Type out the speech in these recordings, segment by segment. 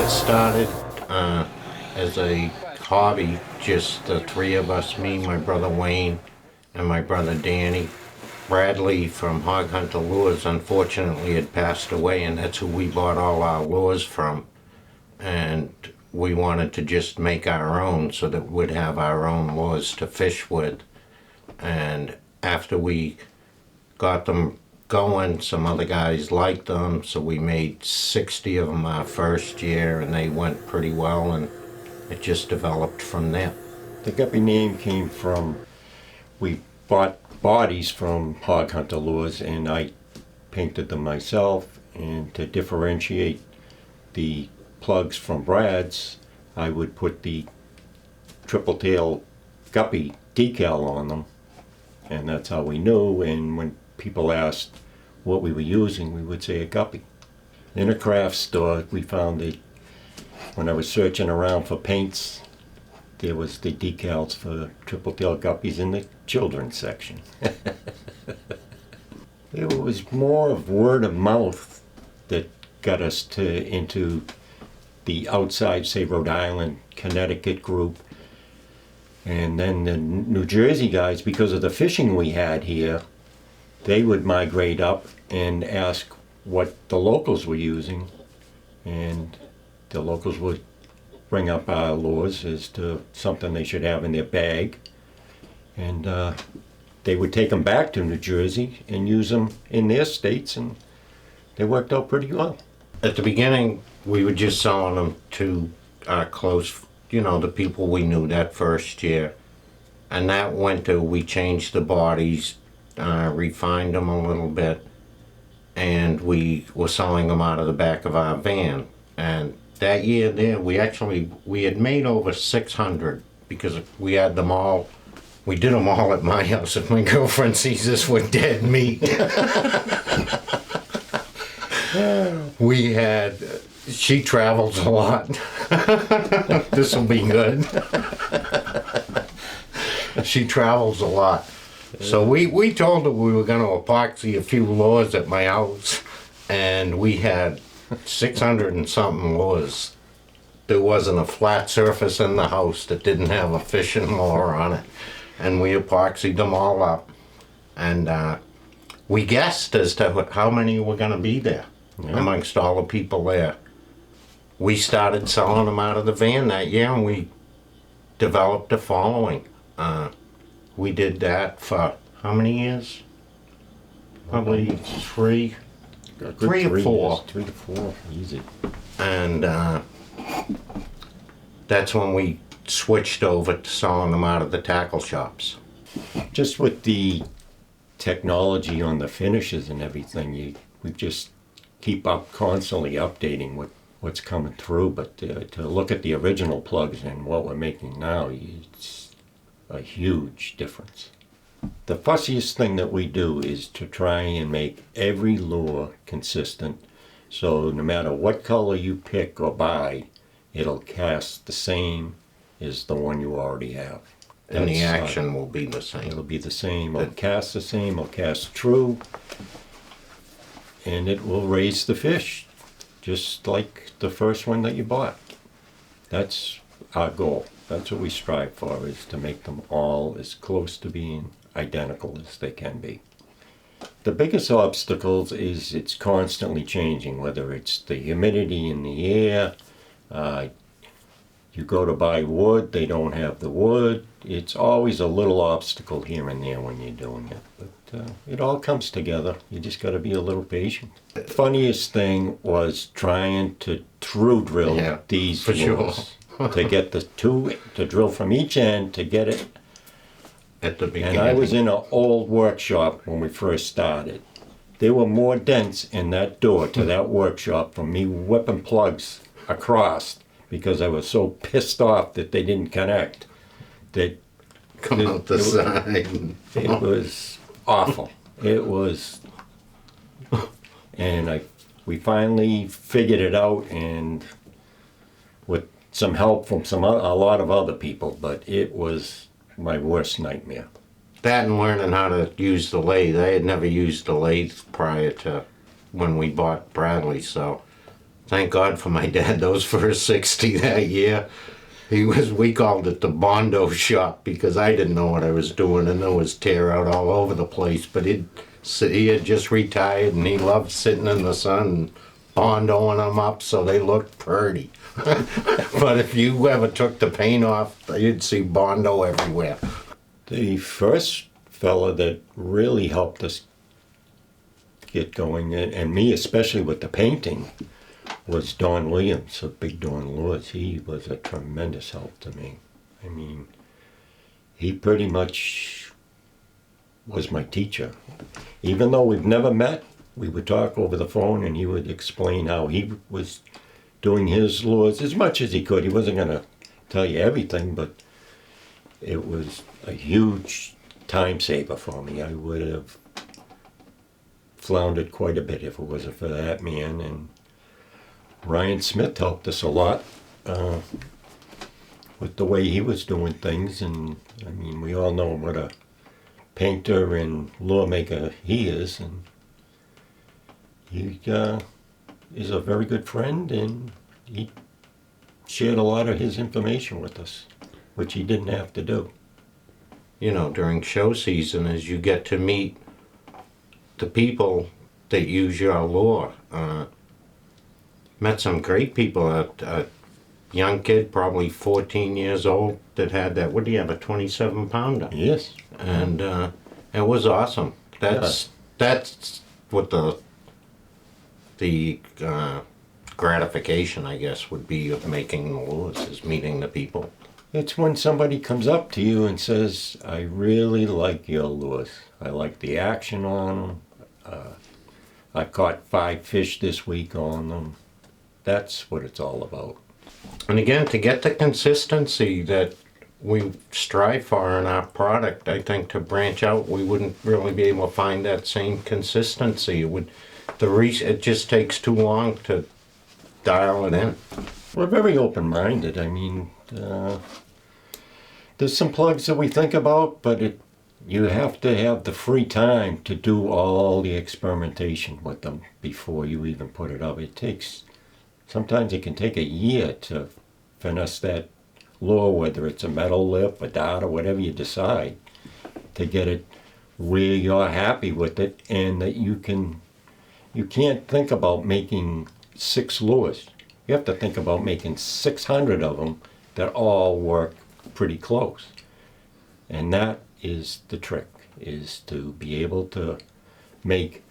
got started as a hobby, just the three of us, me, my brother Wayne, and my brother Danny. Bradley from Hog Hunter Lures unfortunately had passed away, and that's who we bought all our lures from. And we wanted to just make our own so that we'd have our own lures to fish with. And after we got them going, some other guys liked them, so we made 60 of them our first year, and they went pretty well, and it just developed from there. The Guppy name came from, we bought bodies from Hog Hunter Lures, and I painted them myself. And to differentiate the plugs from Brad's, I would put the triple tail Guppy decal on them, and that's how we knew. And when people asked what we were using, we would say a Guppy. In a craft store, we found that when I was searching around for paints, there was the decals for triple tail Guppies in the children's section. It was more of word of mouth that got us into the outside, say, Rhode Island, Connecticut group. And then the New Jersey guys, because of the fishing we had here, they would migrate up and ask what the locals were using. And the locals would bring up our lures as to something they should have in their bag. And they would take them back to New Jersey and use them in their states, and they worked out pretty well. At the beginning, we were just selling them to our close, the people we knew that first year. And that winter, we changed the bodies, refined them a little bit, and we were selling them out of the back of our van. And that year there, we had made over 600 because we had them all. We did them all at my house. If my girlfriend sees this, we're dead meat. She travels a lot. This will be good. She travels a lot. So we told her we were going to epoxy a few lures at my house, and we had 600 and something lures. There wasn't a flat surface in the house that didn't have a fishing lure on it, and we epoxied them all up. And we guessed as to how many were going to be there amongst all the people there. We started selling them out of the van that year, and we developed a following. We did that for how many years? Probably three or four. 3 to 4, easy. And that's when we switched over to selling them out of the tackle shops. Just with the technology on the finishes and everything, we just keep up constantly updating what's coming through. But to look at the original plugs and what we're making now, it's a huge difference. The fussiest thing that we do is to try and make every lure consistent, so no matter what color you pick or buy, it'll cast the same as the one you already have. And the action will be the same. It'll be the same. It'll cast the same. It'll cast true. And it will raise the fish, just like the first one that you bought. That's our goal. That's what we strive for, is to make them all as close to being identical as they can be. The biggest obstacles is it's constantly changing, whether it's the humidity in the air, you go to buy wood, they don't have the wood. It's always a little obstacle here and there when you're doing it. But it all comes together. You just got to be a little patient. The funniest thing was trying to through drill these lures. To get the two, to drill from each end to get it at the beginning. And I was in an old workshop when we first started. There were more dents in that door to that workshop from me whipping plugs across because I was so pissed off that they didn't connect. Come out the side. It was awful. It was, and we finally figured it out, and with some help from a lot of other people, but it was my worst nightmare. That and learning how to use the lathe. I had never used the lathe prior to when we bought Bradley, so thank God for my dad, those first 60 that year. We called it the Bondo shop because I didn't know what I was doing, and there was tear out all over the place. But he had just retired, and he loved sitting in the sun and bondoing them up so they looked pretty. But if you ever took the paint off, you'd see Bondo everywhere. The first fella that really helped us get going, and me especially with the painting, was Don Williams of Big Don Lures. He was a tremendous help to me. I mean, he pretty much was my teacher. Even though we've never met, we would talk over the phone and he would explain how he was doing his lures as much as he could. He wasn't going to tell you everything, but it was a huge time saver for me. I would have floundered quite a bit if it wasn't for that man. And Ryan Smith helped us a lot with the way he was doing things. And I mean, we all know what a painter and lure maker he is. And he is a very good friend, and he shared a lot of his information with us, which he didn't have to do. You know, during show season, as you get to meet the people that use your lure. Met some great people. A young kid, probably 14 years old, that had that, what do you have, a 27-pounder? Yes. And it was awesome. That's what the gratification, I guess, would be of making the lures, is meeting the people. It's when somebody comes up to you and says, I really like your lures. I like the action on them. I caught 5 fish this week on them. That's what it's all about. And again, to get the consistency that we strive for in our product, I think to branch out, we wouldn't really be able to find that same consistency. It just takes too long to dial it in. We're very open-minded. I mean, there's some plugs that we think about, but you have to have the free time to do all the experimentation with them before you even put it up. Sometimes it can take a year to finesse that lure, whether it's a metal lip, a dart, or whatever you decide, to get it where you're happy with it, and that you can't think about making 6 lures. You have to think about making 600 of them that all work pretty close. And that is the trick, is to be able to make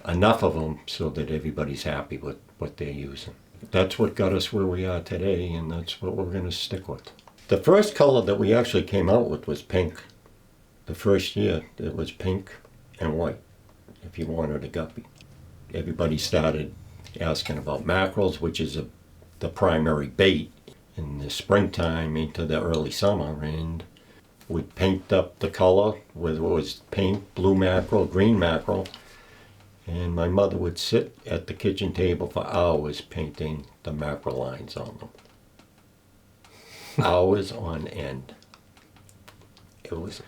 enough of them so that everybody's happy with what they're using. That's what got us where we are today, and that's what we're going to stick with. The first color that we actually came out with was pink. The first year, it was pink and white, if you wanted a guppy. Everybody started asking about mackerels, which is the primary bait in the springtime into the early summer, and we'd paint up the color, whether it was pink, blue mackerel, green mackerel, and my mother would sit at the kitchen table for hours painting the mackerel lines on them. Hours on end. It was,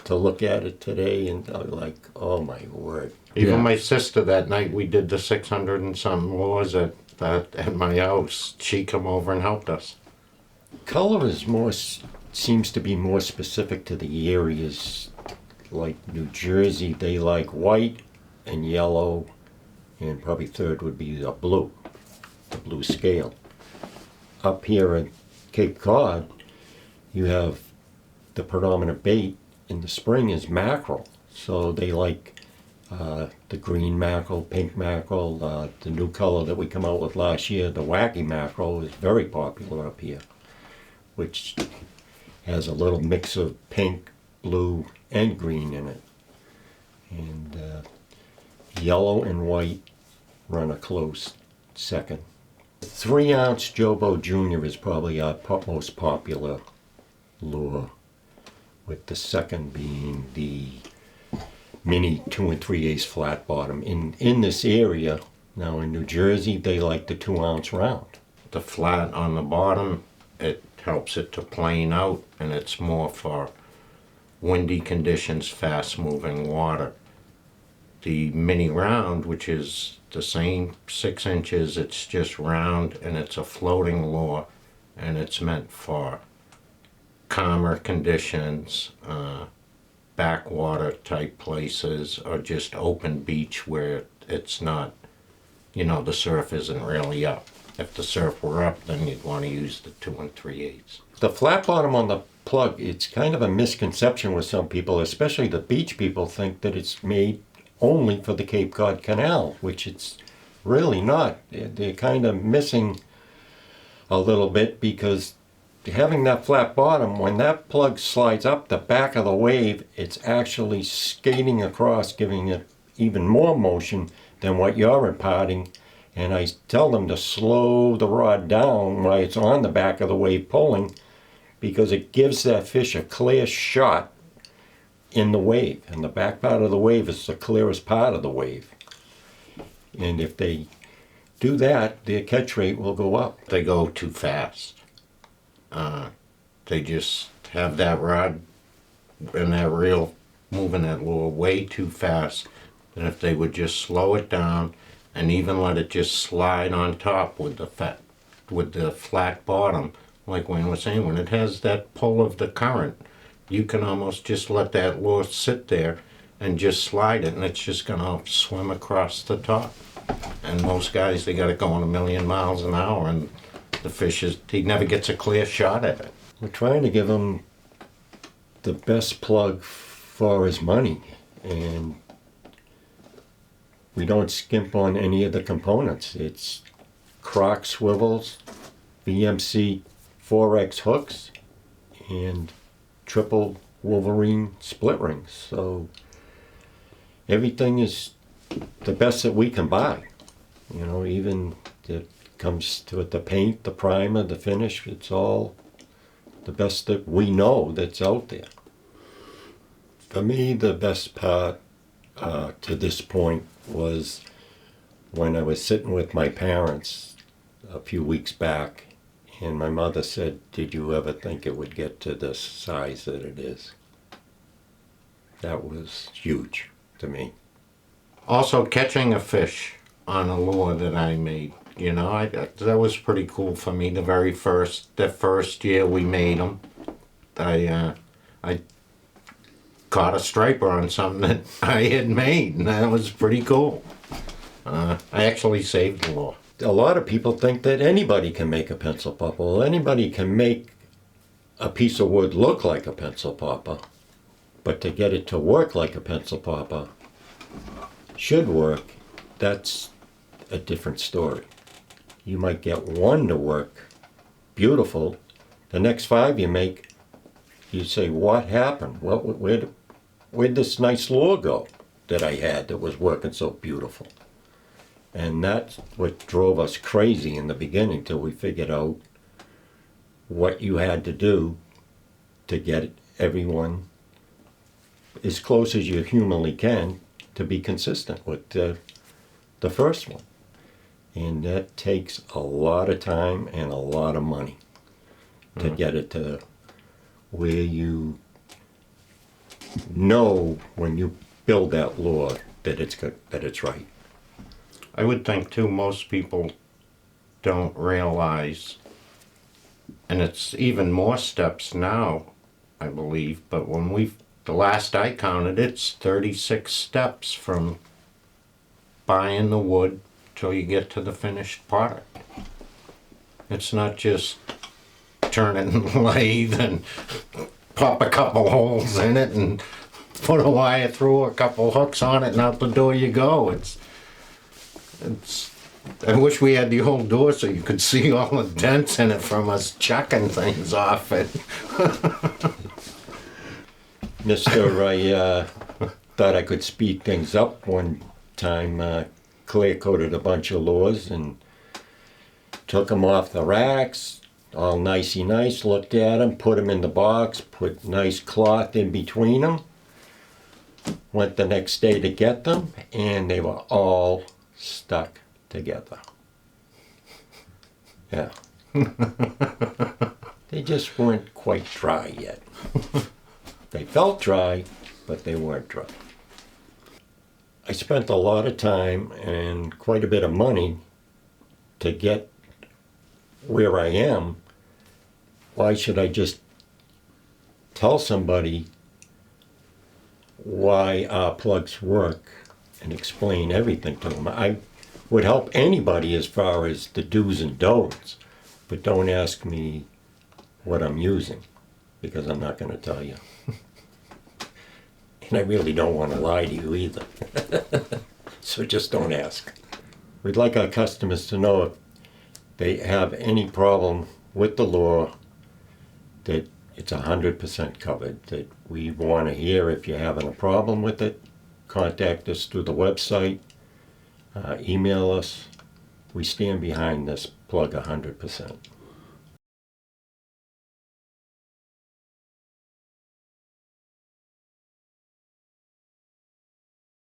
to look at it today and like, oh my word. Even my sister, that night we did the 600 and something lures at my house, she come over and helped us. Color seems to be more specific to the areas. Like New Jersey, they like white and yellow, and probably third would be the blue scale. Up here in Cape Cod, you have the predominant bait in the spring is mackerel. So they like the green mackerel, pink mackerel, the new color that we come out with last year, the wacky mackerel, is very popular up here, which has a little mix of pink, blue, and green in it. And yellow and white run a close second. 3-ounce Jobo Jr. is probably our most popular lure, with the second being the mini 2 3/8 flat bottom. In this area, now in New Jersey, they like the 2-ounce round. The flat on the bottom, it helps it to plane out, and it's more for windy conditions, fast moving water. the mini round, which is the same 6 inches, it's just round and it's a floating lure, and it's meant for calmer conditions, backwater type places, or just open beach where it's not, the surf isn't really up. If the surf were up, then you'd want to use the 2 3/8. The flat bottom on the plug, it's kind of a misconception with some people, especially the beach people, think that it's made only for the Cape Cod Canal, which it's really not. They're kind of missing a little bit, because having that flat bottom, when that plug slides up the back of the wave, it's actually skating across, giving it even more motion than what you're imparting. And I tell them to slow the rod down while it's on the back of the wave pulling, because it gives that fish a clear shot in the wave. And the back part of the wave is the clearest part of the wave. And if they do that, their catch rate will go up. They go too fast. They just have that rod and that reel moving that lure way too fast. And if they would just slow it down and even let it just slide on top with the flat bottom, like Wayne was saying, when it has that pull of the current, you can almost just let that lure sit there and just slide it, and it's just gonna swim across the top. And most guys, they got it going 1,000,000 miles an hour, and the fish he never gets a clear shot at it. We're trying to give him the best plug for his money, and we don't skimp on any of the components. It's croc swivels, VMC 4X hooks, and triple Wolverine split rings. So everything is the best that we can buy. Even it comes to it, the paint, the primer, the finish, it's all the best that we know that's out there. For me, the best part to this point was when I was sitting with my parents a few weeks back, and my mother said, "Did you ever think it would get to the size that it is?" That was huge to me. Also, catching a fish on a lure that I made, that was pretty cool for me. The first year we made them, I caught a striper on something that I had made, and that was pretty cool. I actually saved the lure. A lot of people think that anybody can make a pencil popper. Well, anybody can make a piece of wood look like a pencil popper, but to get it to work like a pencil popper should work, that's a different story. You might get one to work beautiful. The next 5 you make, you say, what happened? Where'd this nice lure go that I had that was working so beautiful? And that's what drove us crazy in the beginning, till we figured out what you had to do to get everyone as close as you humanly can to be consistent with the first one. And that takes a lot of time and a lot of money to get it to where you know when you build that lure that it's good, that it's right. I would think too, most people don't realize, and it's even more steps now, I believe, but the last I counted, it's 36 steps from buying the wood till you get to the finished product. It's not just turn it in the lathe and pop a couple holes in it and put a wire through, a couple hooks on it, and out the door you go. I wish we had the old door so you could see all the dents in it from us chucking things off it. Mister, I thought I could speed things up one time. Clear coated a bunch of lures and took them off the racks, all nicey nice, looked at them, put them in the box, put nice cloth in between them. Went the next day to get them, and they were all stuck together. Yeah. They just weren't quite dry yet. They felt dry, but they weren't dry. I spent a lot of time and quite a bit of money to get where I am. Why should I just tell somebody why our plugs work and explain everything to them? I would help anybody as far as the do's and don'ts, but don't ask me what I'm using, because I'm not going to tell you. And I really don't want to lie to you either. So just don't ask. We'd like our customers to know if they have any problem with the lure, that it's 100% covered, that we want to hear if you're having a problem with it. Contact us through the website, email us. We stand behind this plug 100%.